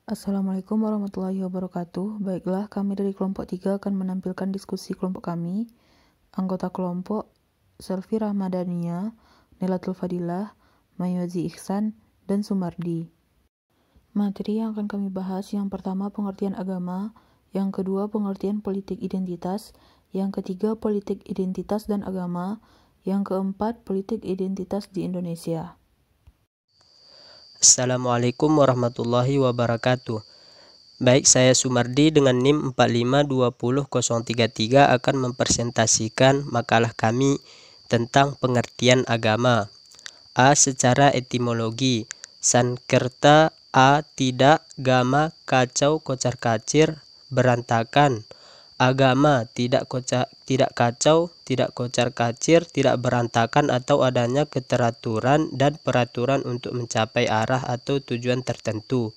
Assalamualaikum warahmatullahi wabarakatuh. Baiklah, kami dari kelompok 3 akan menampilkan diskusi kelompok kami. Anggota kelompok Selvi Rahmadania, Nailatul Fadilah, Maywazi Ihsan, dan Sumardi. Materi yang akan kami bahas yang pertama pengertian agama, yang kedua pengertian politik identitas, yang ketiga politik identitas dan agama, yang keempat politik identitas di Indonesia. Assalamualaikum warahmatullahi wabarakatuh. Baik, saya Sumardi dengan NIM 4520033 akan mempresentasikan makalah kami tentang pengertian agama. A. Secara etimologi. Sankerta A. Tidak, gama, kacau, kocar-kacir, berantakan. Agama tidak kacau, tidak kocar-kacir, tidak berantakan atau adanya keteraturan dan peraturan untuk mencapai arah atau tujuan tertentu.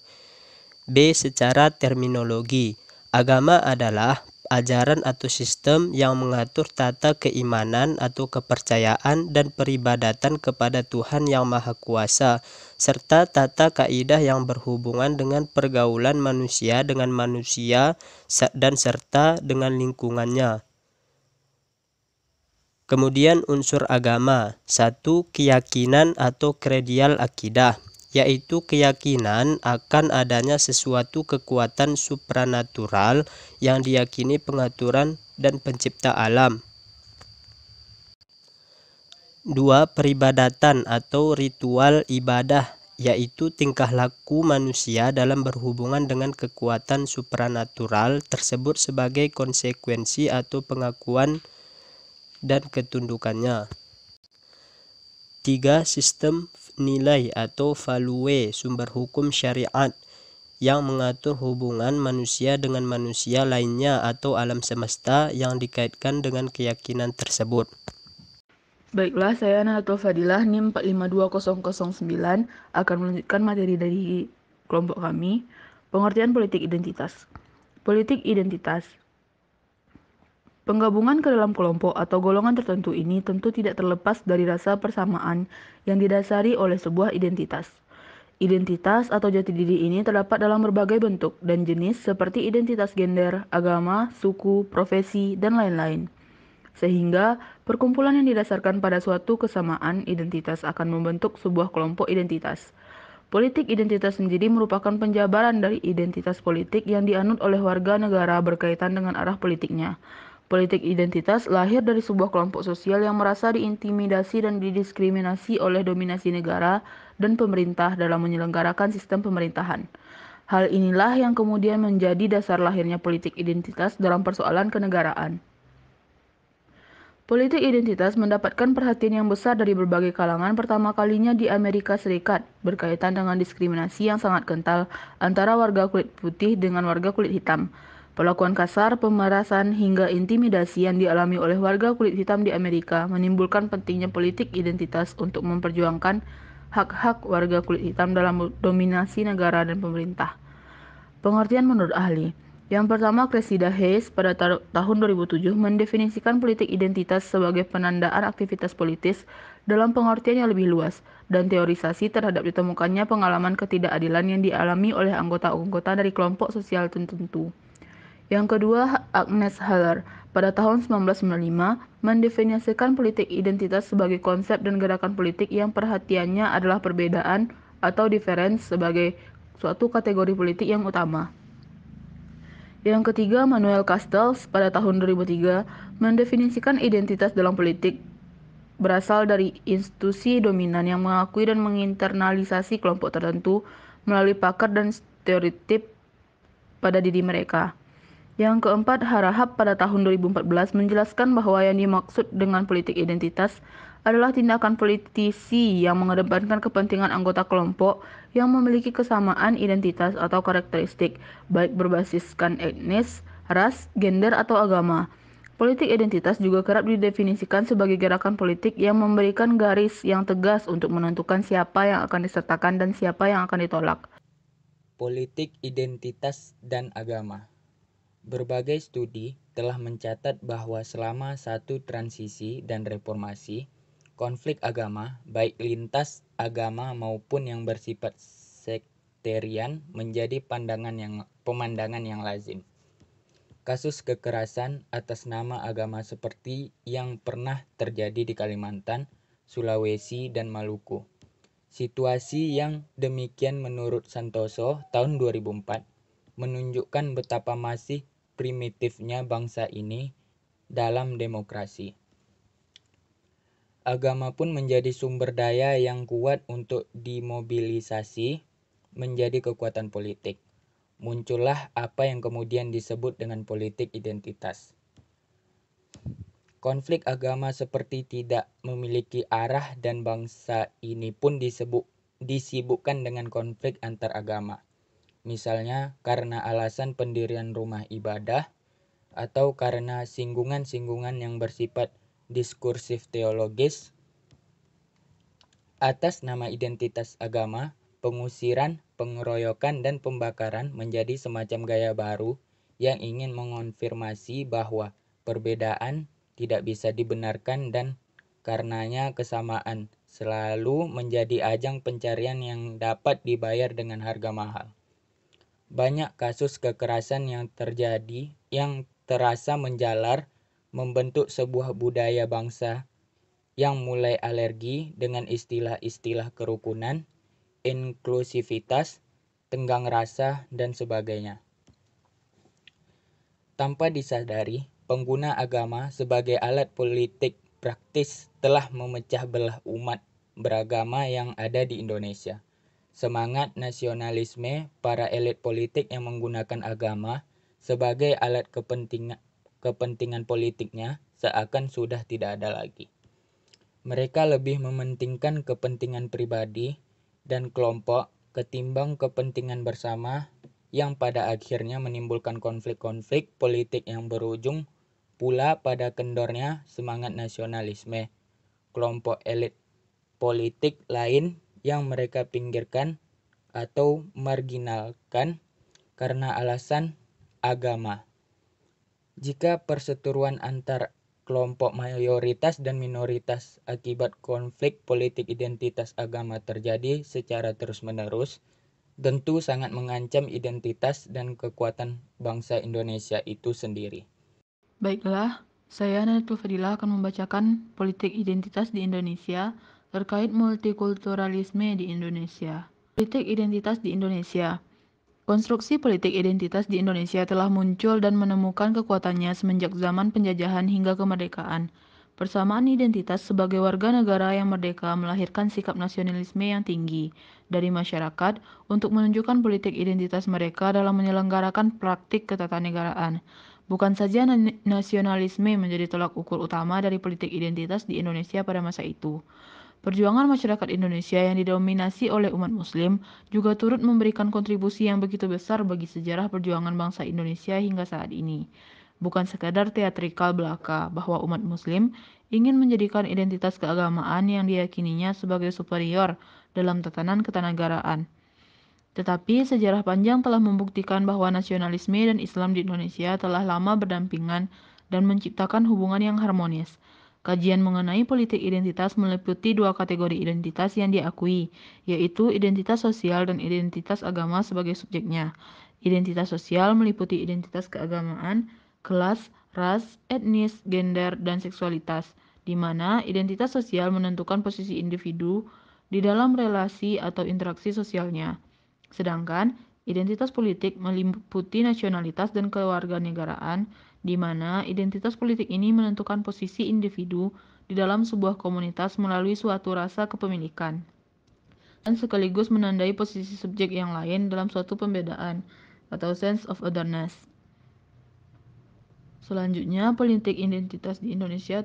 B. Secara terminologi. Agama adalah ajaran atau sistem yang mengatur tata keimanan atau kepercayaan dan peribadatan kepada Tuhan yang Maha Kuasa, serta tata kaidah yang berhubungan dengan pergaulan manusia dengan manusia dan serta dengan lingkungannya. Kemudian unsur agama. 1. Keyakinan atau kredial akidah, yaitu keyakinan akan adanya sesuatu kekuatan supranatural yang diyakini pengaturan dan pencipta alam. 2. Peribadatan atau ritual ibadah, yaitu tingkah laku manusia dalam berhubungan dengan kekuatan supranatural tersebut sebagai konsekuensi atau pengakuan dan ketundukannya. 3. Sistem nilai atau value, sumber hukum syariat yang mengatur hubungan manusia dengan manusia lainnya atau alam semesta yang dikaitkan dengan keyakinan tersebut. Baiklah, saya Nailatul Fadilah, NIM 452009, akan melanjutkan materi dari kelompok kami, pengertian politik identitas. Politik identitas. Penggabungan ke dalam kelompok atau golongan tertentu ini tentu tidak terlepas dari rasa persamaan yang didasari oleh sebuah identitas. Identitas atau jati diri ini terdapat dalam berbagai bentuk dan jenis seperti identitas gender, agama, suku, profesi, dan lain-lain. Sehingga perkumpulan yang didasarkan pada suatu kesamaan identitas akan membentuk sebuah kelompok identitas. Politik identitas sendiri merupakan penjabaran dari identitas politik yang dianut oleh warga negara berkaitan dengan arah politiknya. Politik identitas lahir dari sebuah kelompok sosial yang merasa diintimidasi dan didiskriminasi oleh dominasi negara dan pemerintah dalam menyelenggarakan sistem pemerintahan. Hal inilah yang kemudian menjadi dasar lahirnya politik identitas dalam persoalan kenegaraan. Politik identitas mendapatkan perhatian yang besar dari berbagai kalangan pertama kalinya di Amerika Serikat, berkaitan dengan diskriminasi yang sangat kental antara warga kulit putih dengan warga kulit hitam. Perlakuan kasar, pemerasan, hingga intimidasi yang dialami oleh warga kulit hitam di Amerika menimbulkan pentingnya politik identitas untuk memperjuangkan hak-hak warga kulit hitam dalam dominasi negara dan pemerintah. Pengertian menurut ahli. Yang pertama, Cressida Hayes pada tahun 2007 mendefinisikan politik identitas sebagai penandaan aktivitas politis dalam pengertian yang lebih luas dan teorisasi terhadap ditemukannya pengalaman ketidakadilan yang dialami oleh anggota-anggota dari kelompok sosial tertentu. Yang kedua, Agnes Haller pada tahun 1995 mendefinisikan politik identitas sebagai konsep dan gerakan politik yang perhatiannya adalah perbedaan atau difference sebagai suatu kategori politik yang utama. Yang ketiga, Manuel Castells pada tahun 2003 mendefinisikan identitas dalam politik berasal dari institusi dominan yang mengakui dan menginternalisasi kelompok tertentu melalui pakar dan stereotip pada diri mereka. Yang keempat, Harahap pada tahun 2014 menjelaskan bahwa yang dimaksud dengan politik identitas adalah tindakan politisi yang mengedepankan kepentingan anggota kelompok yang memiliki kesamaan identitas atau karakteristik, baik berbasiskan etnis, ras, gender, atau agama. Politik identitas juga kerap didefinisikan sebagai gerakan politik yang memberikan garis yang tegas untuk menentukan siapa yang akan disertakan dan siapa yang akan ditolak. Politik identitas dan agama. Berbagai studi telah mencatat bahwa selama satu transisi dan reformasi, konflik agama, baik lintas agama maupun yang bersifat sekte, egalitarian menjadi pemandangan yang lazim. Kasus kekerasan atas nama agama seperti yang pernah terjadi di Kalimantan, Sulawesi, dan Maluku. Situasi yang demikian menurut Santoso tahun 2004 menunjukkan betapa masih primitifnya bangsa ini dalam demokrasi. Agama pun menjadi sumber daya yang kuat untuk dimobilisasi menjadi kekuatan politik. Muncullah apa yang kemudian disebut dengan politik identitas. Konflik agama seperti tidak memiliki arah dan bangsa ini pun disibukkan dengan konflik antar agama. Misalnya karena alasan pendirian rumah ibadah atau karena singgungan-singgungan yang bersifat diskursif teologis. Atas nama identitas agama, pengusiran, pengeroyokan, dan pembakaran menjadi semacam gaya baru yang ingin mengonfirmasi bahwa perbedaan tidak bisa dibenarkan dan karenanya kesamaan selalu menjadi ajang pencarian yang dapat dibayar dengan harga mahal. Banyak kasus kekerasan yang terjadi yang terasa menjalar membentuk sebuah budaya bangsa yang mulai alergi dengan istilah-istilah kerukunan, inklusivitas, tenggang rasa, dan sebagainya. Tanpa disadari, pengguna agama sebagai alat politik praktis telah memecah belah umat beragama yang ada di Indonesia. Semangat nasionalisme para elit politik yang menggunakan agama sebagai alat kepentingan politiknya seakan sudah tidak ada lagi. Mereka lebih mementingkan kepentingan pribadi dan kelompok ketimbang kepentingan bersama yang pada akhirnya menimbulkan konflik-konflik politik yang berujung pula pada kendornya semangat nasionalisme kelompok elit politik lain yang mereka pinggirkan atau marginalkan karena alasan agama. Jika perseteruan antar kelompok mayoritas dan minoritas akibat konflik politik identitas agama terjadi secara terus-menerus, tentu sangat mengancam identitas dan kekuatan bangsa Indonesia itu sendiri. Baiklah, saya Natul Fadilah akan membacakan politik identitas di Indonesia terkait multikulturalisme di Indonesia. Politik identitas di Indonesia. Konstruksi politik identitas di Indonesia telah muncul dan menemukan kekuatannya semenjak zaman penjajahan hingga kemerdekaan. Persamaan identitas sebagai warga negara yang merdeka melahirkan sikap nasionalisme yang tinggi dari masyarakat untuk menunjukkan politik identitas mereka dalam menyelenggarakan praktik ketatanegaraan. Bukan saja nasionalisme menjadi tolak ukur utama dari politik identitas di Indonesia pada masa itu. Perjuangan masyarakat Indonesia yang didominasi oleh umat Muslim juga turut memberikan kontribusi yang begitu besar bagi sejarah perjuangan bangsa Indonesia hingga saat ini. Bukan sekadar teatrikal belaka bahwa umat Muslim ingin menjadikan identitas keagamaan yang diyakininya sebagai superior dalam tatanan ketatanegaraan. Tetapi sejarah panjang telah membuktikan bahwa nasionalisme dan Islam di Indonesia telah lama berdampingan dan menciptakan hubungan yang harmonis. Kajian mengenai politik identitas meliputi dua kategori identitas yang diakui, yaitu identitas sosial dan identitas agama sebagai subjeknya. Identitas sosial meliputi identitas keagamaan, kelas, ras, etnis, gender, dan seksualitas, di mana identitas sosial menentukan posisi individu di dalam relasi atau interaksi sosialnya. Sedangkan identitas politik meliputi nasionalitas dan kewarganegaraan, di mana identitas politik ini menentukan posisi individu di dalam sebuah komunitas melalui suatu rasa kepemilikan, dan sekaligus menandai posisi subjek yang lain dalam suatu pembedaan atau sense of otherness. Selanjutnya, politik identitas di Indonesia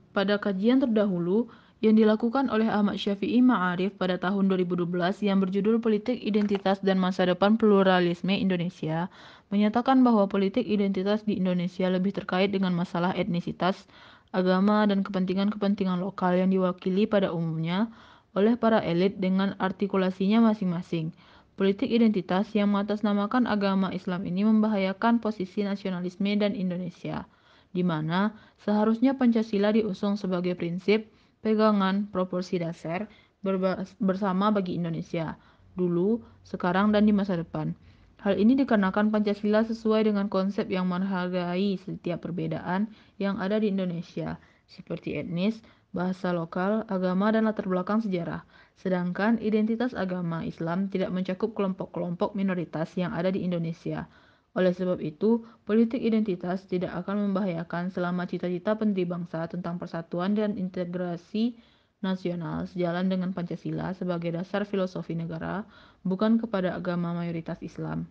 pada kajian terdahulu yang dilakukan oleh Ahmad Syafi'i Ma'arif pada tahun 2012 yang berjudul Politik Identitas dan Masa Depan Pluralisme Indonesia menyatakan bahwa politik identitas di Indonesia lebih terkait dengan masalah etnisitas, agama, dan kepentingan-kepentingan lokal yang diwakili pada umumnya oleh para elit dengan artikulasinya masing-masing. Politik identitas yang mengatasnamakan agama Islam ini membahayakan posisi nasionalisme dan Indonesia, di mana seharusnya Pancasila diusung sebagai prinsip pegangan proporsi dasar bersama bagi Indonesia. dulu, sekarang, dan di masa depan. Hal ini dikarenakan Pancasila sesuai dengan konsep yang menghargai setiap perbedaan yang ada di Indonesia, seperti etnis, bahasa lokal, agama, dan latar belakang sejarah. Sedangkan identitas agama Islam tidak mencakup kelompok-kelompok minoritas yang ada di Indonesia. Oleh sebab itu, politik identitas tidak akan membahayakan selama cita-cita pendiri bangsa tentang persatuan dan integrasi nasional sejalan dengan Pancasila sebagai dasar filosofi negara, bukan kepada agama mayoritas Islam.